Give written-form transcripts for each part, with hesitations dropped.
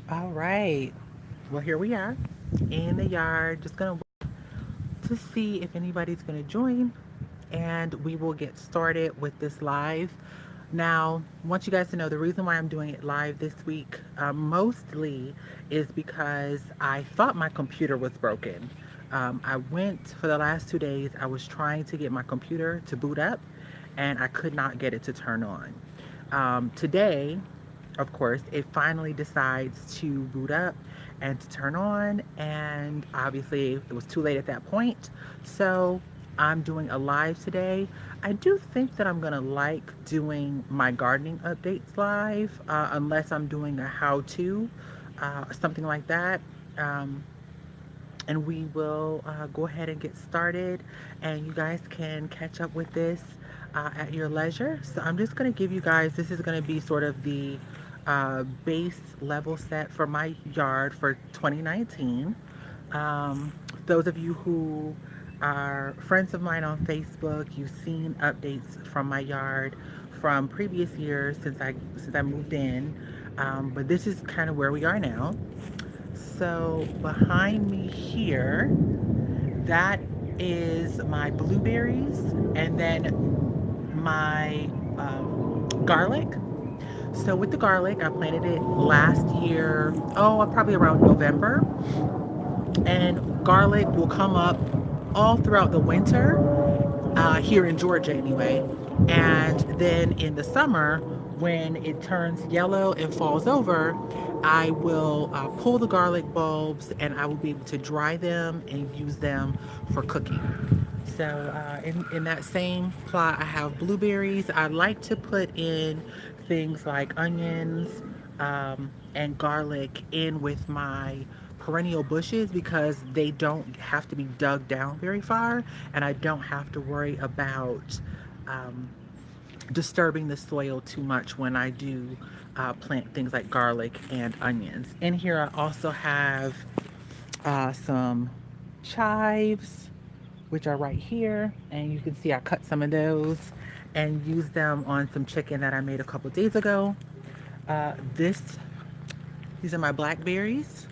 All right. Well, here we are in the yard. Just gonna wait to see if anybody's gonna join, and we will get started with this live. Now, I want you guys to know the reason why I'm doing it live this week mostly is because I thought my computer was broken. I went for the last 2 days, I was trying to get my computer to boot up and I could not get it to turn on. Today, of course, it finally decides to boot up and to turn on, and obviously it was too late at that point. So I'm doing a live today. I do think that I'm gonna like doing my gardening updates live, unless I'm doing a how-to, something like that. Um, and we will go ahead and get started, and you guys can catch up with this at your leisure. So I'm just going to give you guys, this is going to be sort of the base level set for my yard for 2019. Those of you who are friends of mine on Facebook, you've seen updates from my yard from previous years since I moved in. But this is kind of where we are now. So behind me here, that is my blueberries, and then my garlic. So with the garlic, I planted it last year, probably around November. And garlic will come up all throughout the winter, here in Georgia anyway. And then in the summer, when it turns yellow and falls over, I will pull the garlic bulbs and I will be able to dry them and use them for cooking. So in that same plot, I have blueberries. I like to put in things like onions and garlic in with my perennial bushes because they don't have to be dug down very far, and I don't have to worry about um, disturbing the soil too much when I do plant things like garlic and onions. In here, I also have some chives, which are right here, and you can see I cut some of those and used them on some chicken that I made a couple days ago. This These are my blackberries.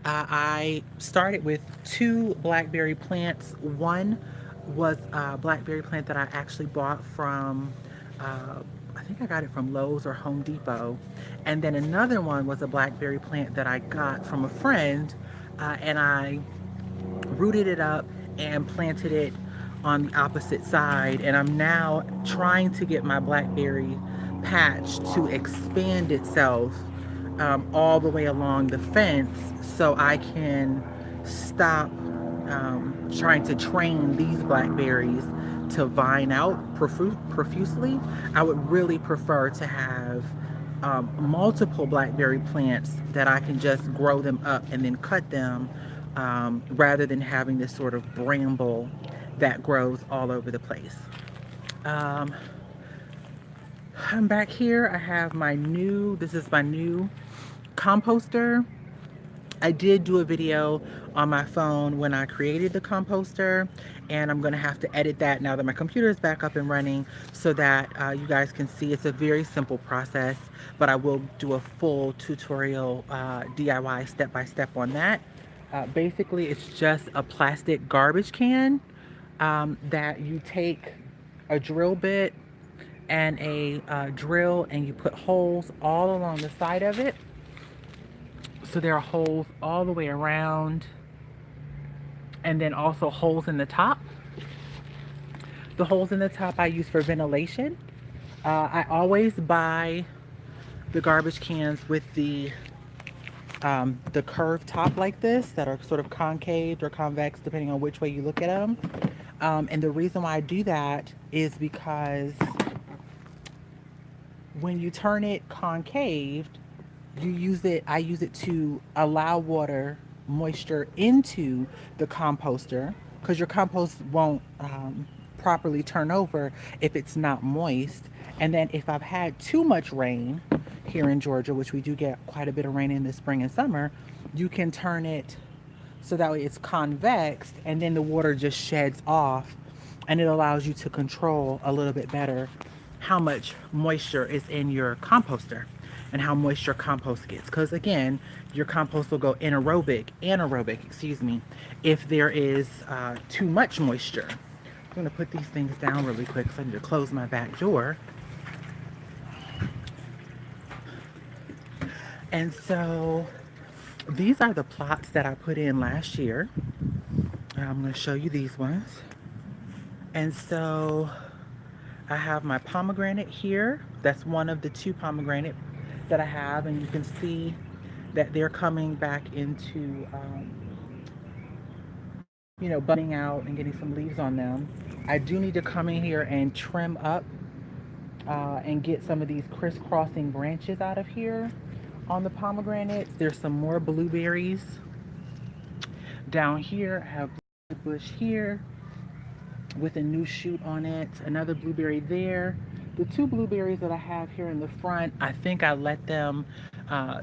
I started with two blackberry plants. One was a blackberry plant that I actually bought from, I think I got it from Lowe's or Home Depot. And then another one was a blackberry plant that I got from a friend, and I rooted it up and planted it on the opposite side. And I'm now trying to get my blackberry patch to expand itself all the way along the fence so I can stop trying to train these blackberries to vine out profusely. I would really prefer to have multiple blackberry plants that I can just grow them up and then cut them, rather than having this sort of bramble that grows all over the place. Um, I'm back here. I have this is my new composter. I did do a video on my phone when I created the composter, and I'm going to have to edit that now that my computer is back up and running so that you guys can see. It's a very simple process, but I will do a full tutorial, DIY step by step on that. Basically, it's just a plastic garbage can that you take a drill bit and a drill, and you put holes all along the side of it. So there are holes all the way around, and then also holes in the top. The holes in the top I use for ventilation. I always buy the garbage cans with the curved top like this that are sort of concave or convex depending on which way you look at them. And the reason why I do that is because when you turn it concave, I use it to allow water moisture into the composter, because your compost won't properly turn over if it's not moist. And then if I've had too much rain here in Georgia, which we do get quite a bit of rain in the spring and summer, you can turn it so that way it's convex, and then the water just sheds off, and it allows you to control a little bit better how much moisture is in your composter and how moist your compost gets. Because again, your compost will go anaerobic, excuse me, if there is too much moisture. I'm going to put these things down really quick because I need to close my back door. And so these are the plots that I put in last year. I'm going to show you these ones. And so I have my pomegranate here. That's one of the two pomegranate that I have. And you can see that they're coming back into, budding out and getting some leaves on them. I do need to come in here and trim up and get some of these crisscrossing branches out of here on the pomegranates. There's some more blueberries down here. I have a bush here with a new shoot on it, another blueberry there. The two blueberries that I have here in the front, I think I let them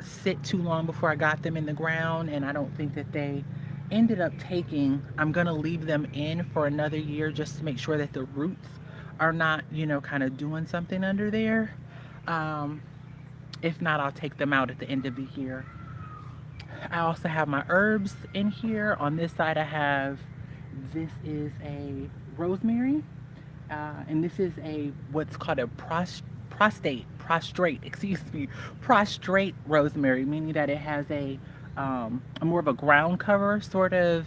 sit too long before I got them in the ground, and I don't think that they ended up taking. I'm gonna leave them in for another year just to make sure that the roots are not, kind of doing something under there. Um, if not, I'll take them out at the end of the year. I also have my herbs in here. On this side, I have, this is a rosemary, and this is a what's called a prostrate, excuse me, prostrate rosemary, meaning that it has a more of a ground cover sort of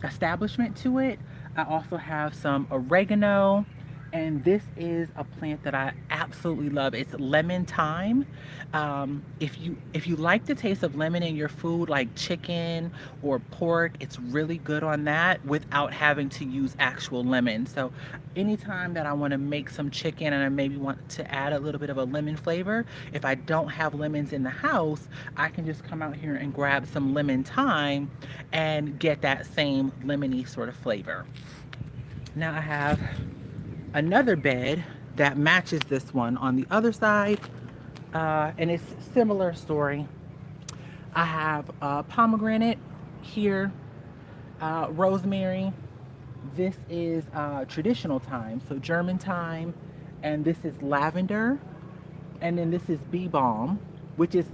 establishment to it. I also have some oregano, and this is a plant that I absolutely love. It's lemon thyme. If you like the taste of lemon in your food, like chicken or pork, it's really good on that without having to use actual lemon. So anytime that I want to make some chicken and I maybe want to add a little bit of a lemon flavor, if I don't have lemons in the house, I can just come out here and grab some lemon thyme and get that same lemony sort of flavor. Now I have another bed that matches this one on the other side, and it's similar story. I have pomegranate here, rosemary. This is traditional thyme, so German thyme, and this is lavender, and then this is bee balm, which it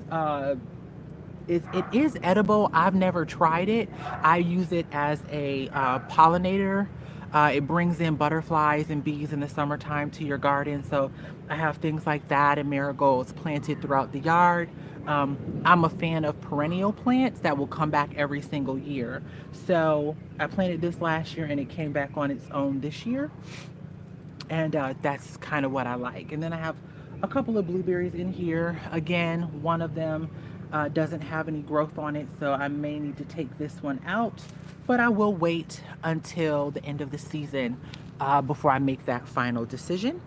is edible. I've never tried it. I use it as a pollinator. It brings in butterflies and bees in the summertime to your garden. So I have things like that and marigolds planted throughout the yard. I'm a fan of perennial plants that will come back every single year. So I planted this last year and it came back on its own this year. And that's kind of what I like. And then I have a couple of blueberries in here. Again, one of them doesn't have any growth on it, so I may need to take this one out, but I will wait until the end of the season before I make that final decision.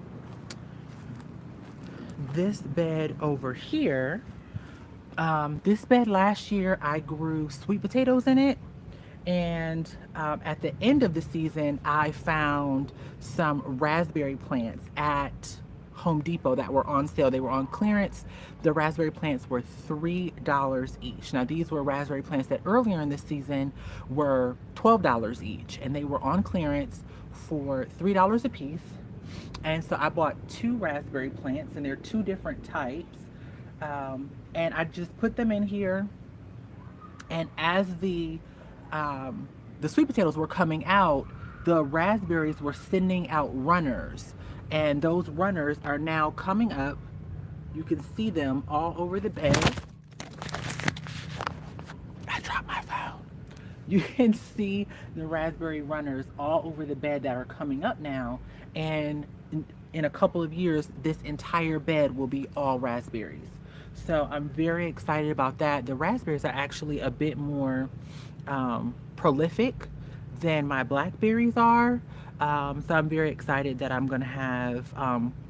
This bed over here, this bed last year I grew sweet potatoes in it, and at the end of the season I found some raspberry plants at Home Depot that were on sale. They were on clearance. The raspberry plants were $3 each. Now these were raspberry plants that earlier in the season were $12 each, and they were on clearance for $3 a piece. And so I bought two raspberry plants, and they're two different types. And I just put them in here, and as the sweet potatoes were coming out, the raspberries were sending out runners, and those runners are now coming up. You can see them all over the bed. I dropped my phone. You can see the raspberry runners all over the bed that are coming up now, and in a couple of years this entire bed will be all raspberries. So I'm very excited about that. The raspberries are actually a bit more prolific than my blackberries are. So I'm very excited that I'm going to have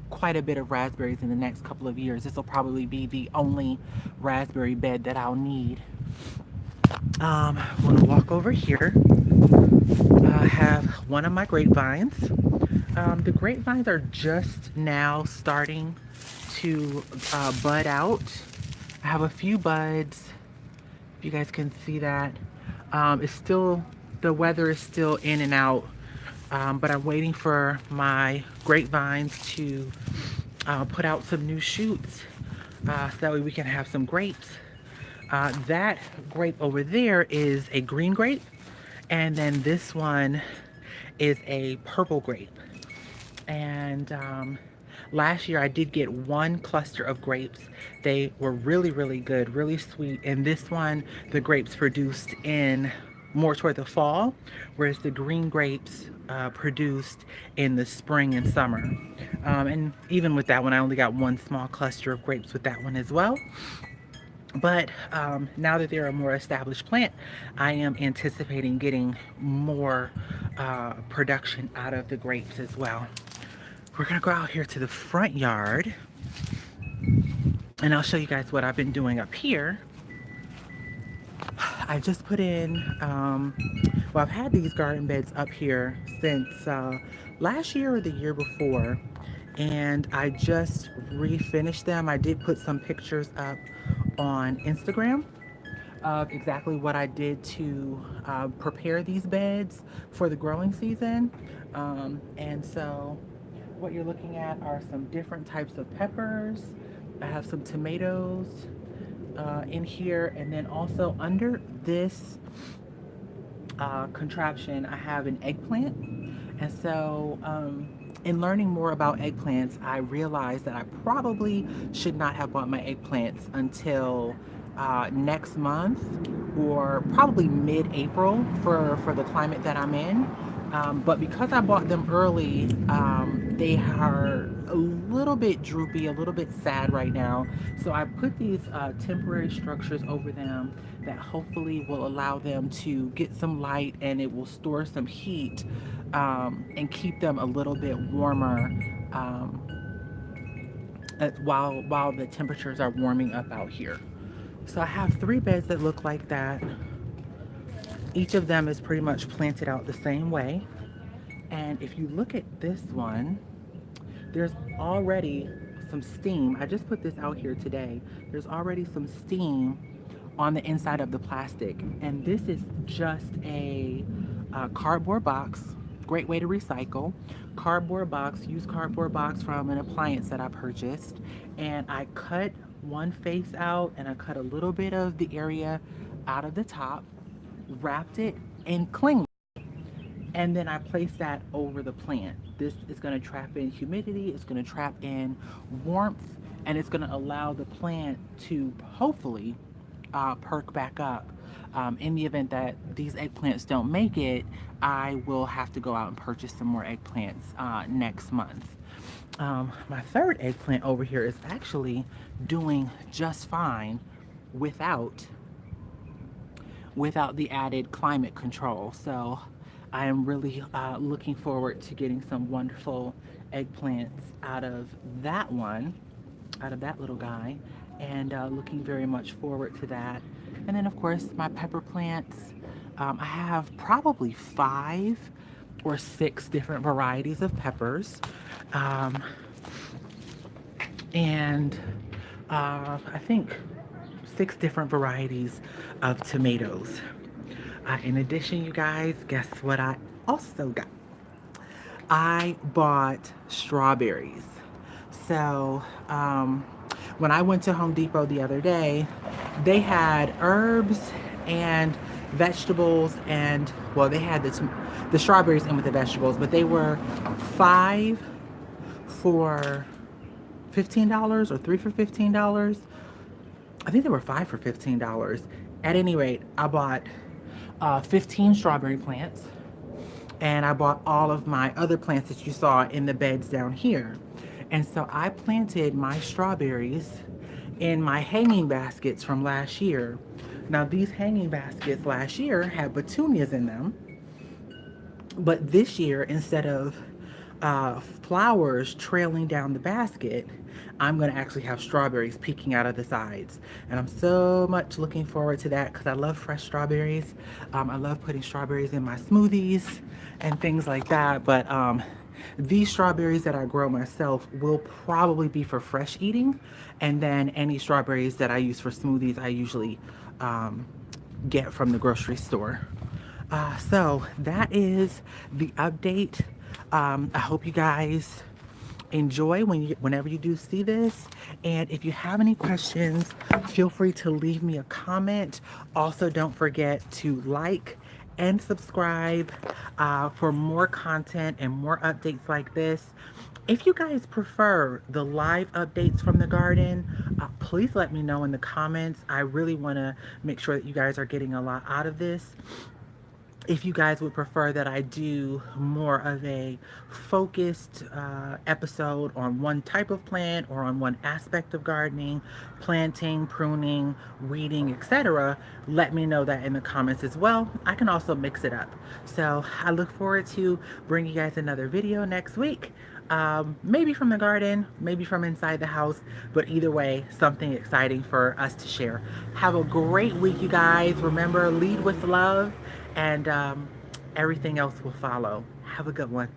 quite a bit of raspberries in the next couple of years. This will probably be the only raspberry bed that I'll need. I'm going to walk over here. I have one of my grapevines. The grapevines are just now starting to bud out. I have a few buds, if you guys can see that. It's still, the weather is still in and out But I'm waiting for my grapevines to put out some new shoots so that way we can have some grapes. That grape over there is a green grape, and then this one is a purple grape. And last year I did get one cluster of grapes. They were really, really good, really sweet. And this one, the grapes produced in more toward the fall, whereas the green grapes produced in the spring and summer. And even with that one, I only got one small cluster of grapes with that one as well. But now that they're a more established plant, I am anticipating getting more production out of the grapes as well. We're gonna go out here to the front yard and I'll show you guys what I've been doing up here. I just put in, well, I've had these garden beds up here since last year or the year before, and I just refinished them. I did put some pictures up on Instagram of exactly what I did to prepare these beds for the growing season. And so what you're looking at are some different types of peppers. I have some tomatoes in here, and then also under this contraption, I have an eggplant. And so, in learning more about eggplants, I realized that I probably should not have bought my eggplants until next month or probably mid-April for the climate that I'm in. But because I bought them early, they are a little bit droopy, a little bit sad right now. So I put these temporary structures over them that hopefully will allow them to get some light, and it will store some heat and keep them a little bit warmer while the temperatures are warming up out here. So I have three beds that look like that. Each of them is pretty much planted out the same way. And if you look at this one, there's already some steam. I just put this out here today. There's already some steam on the inside of the plastic. And this is just a cardboard box. Great way to recycle. Cardboard box, used cardboard box from an appliance that I purchased. And I cut one face out and I cut a little bit of the area out of the top, wrapped it in cling, and then I place that over the plant. This is going to trap in humidity, it's going to trap in warmth, and it's going to allow the plant to hopefully perk back up. In the event that these eggplants don't make it, I will have to go out and purchase some more eggplants next month. My third eggplant over here is actually doing just fine without the added climate control. So I am really looking forward to getting some wonderful eggplants out of that one, out of that little guy, and looking very much forward to that. And then of course my pepper plants. I have probably 5 or 6 different varieties of peppers. And I think 6 different varieties of tomatoes. In addition, you guys, guess what I also got? I bought strawberries. So when I went to Home Depot the other day, they had herbs and vegetables, and well, they had the strawberries in with the vegetables, but they were 5 for $15 or 3 for $15. I think they were 5 for $15. At any rate, I bought 15 strawberry plants, and I bought all of my other plants that you saw in the beds down here. And so I planted my strawberries in my hanging baskets from last year. Now these hanging baskets last year had petunias in them, but this year, instead of flowers trailing down the basket, I'm going to actually have strawberries peeking out of the sides. And I'm so much looking forward to that because I love fresh strawberries. I love putting strawberries in my smoothies and things like that. But these strawberries that I grow myself will probably be for fresh eating. And then any strawberries that I use for smoothies, I usually get from the grocery store. So that is the update. I hope you guys enjoy whenever you do see this. And if you have any questions, feel free to leave me a comment. Also, don't forget to like and subscribe for more content and more updates like this. If you guys prefer the live updates from the garden, please let me know in the comments. I really want to make sure that you guys are getting a lot out of this. If you guys would prefer that I do more of a focused episode on one type of plant or on one aspect of gardening, planting, pruning, weeding, etc., let me know that in the comments as well. I can also mix it up. So I look forward to bringing you guys another video next week. Maybe from the garden, maybe from inside the house, but either way, something exciting for us to share. Have a great week, you guys. Remember, lead with love, and everything else will follow. Have a good one.